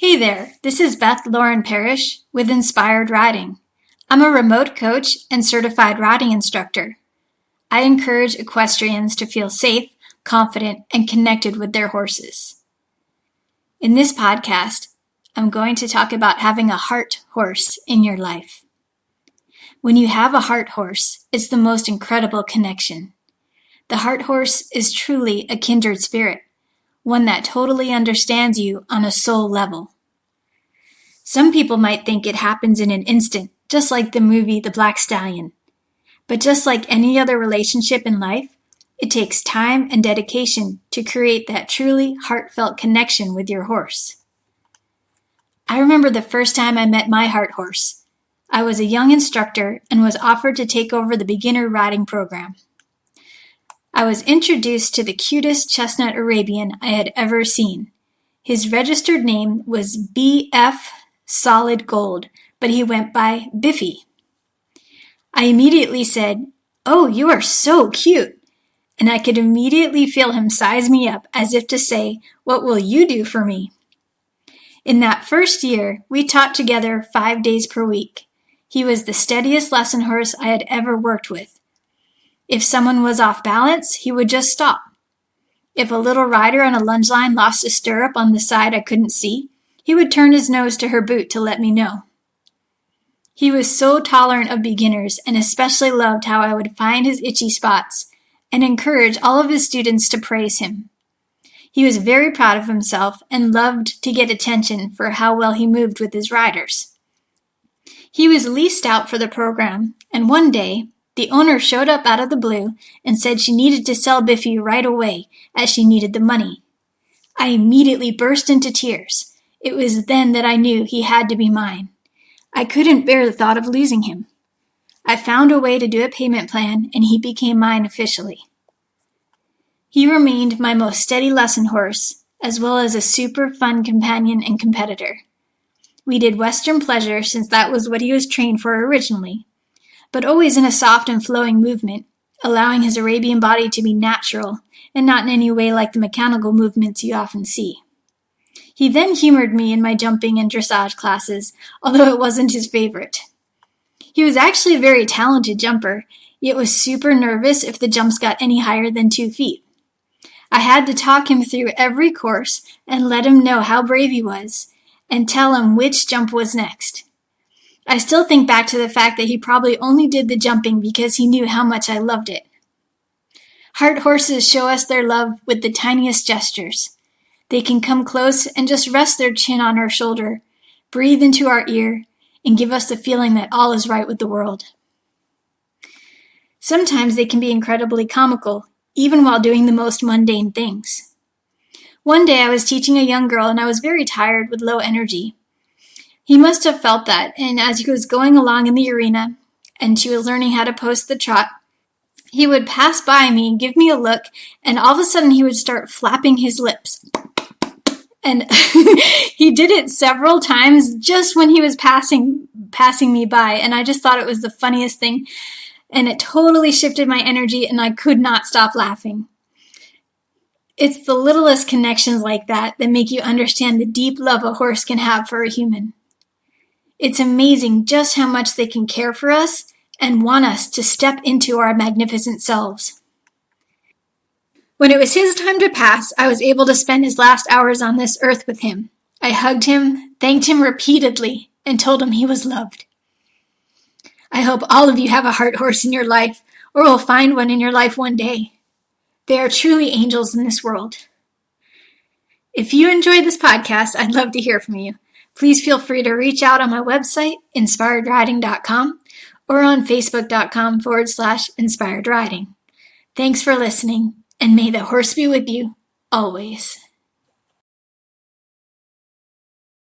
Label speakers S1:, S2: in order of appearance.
S1: Hey there, this is Beth Parrish with Inspired Riding. I'm a remote coach and certified riding instructor. I encourage equestrians to feel safe, confident, and connected with their horses. In this podcast, I'm going to talk about having a heart horse in your life. When you have a heart horse, it's the most incredible connection. The heart horse is truly a kindred spirit, one that totally understands you on a soul level. Some people might think it happens in an instant, just like the movie The Black Stallion. But just like any other relationship in life, it takes time and dedication to create that truly heartfelt connection with your horse. I remember the first time I met my heart horse. I was a young instructor and was offered to take over the beginner riding program. I was introduced to the cutest chestnut Arabian I had ever seen. His registered name was B.F. Solid Gold, but he went by Biffy. I immediately said, "Oh, you are so cute," and I could immediately feel him size me up as if to say, "What will you do for me?" In that first year, we taught together 5 days per week. He was the steadiest lesson horse I had ever worked with. If someone was off balance, he would just stop. If a little rider on a lunge line lost a stirrup on the side I couldn't see, he would turn his nose to her boot to let me know. He was so tolerant of beginners and especially loved how I would find his itchy spots and encourage all of his students to praise him. He was very proud of himself and loved to get attention for how well he moved with his riders. He was leased out for the program, and one day, the owner showed up out of the blue and said she needed to sell Biffy right away as she needed the money. I immediately burst into tears. It was then that I knew he had to be mine. I couldn't bear the thought of losing him. I found a way to do a payment plan and he became mine officially. He remained my most steady lesson horse, as well as a super fun companion and competitor. We did Western pleasure since that was what he was trained for originally, but always in a soft and flowing movement, allowing his Arabian body to be natural and not in any way like the mechanical movements you often see. He then humored me in my jumping and dressage classes, although it wasn't his favorite. He was actually a very talented jumper, yet was super nervous if the jumps got any higher than 2 feet. I had to talk him through every course and let him know how brave he was, and tell him which jump was next. I still think back to the fact that he probably only did the jumping because he knew how much I loved it. Heart horses show us their love with the tiniest gestures. They can come close and just rest their chin on our shoulder, breathe into our ear, and give us the feeling that all is right with the world. Sometimes they can be incredibly comical, even while doing the most mundane things. One day I was teaching a young girl and I was very tired with low energy. He must have felt that, and as he was going along in the arena and she was learning how to post the trot, he would pass by me, give me a look, and all of a sudden he would start flapping his lips. And he did it several times just when he was passing me by, and I just thought it was the funniest thing, and it totally shifted my energy, and I could not stop laughing. It's the littlest connections like that that make you understand the deep love a horse can have for a human. It's amazing just how much they can care for us and want us to step into our magnificent selves. When it was his time to pass, I was able to spend his last hours on this earth with him. I hugged him, thanked him repeatedly, and told him he was loved. I hope all of you have a heart horse in your life, or will find one in your life one day. They are truly angels in this world. If you enjoyed this podcast, I'd love to hear from you. Please feel free to reach out on my website, inspiredriding.com, or on facebook.com/inspiredriding. Thanks for listening, and may the horse be with you always.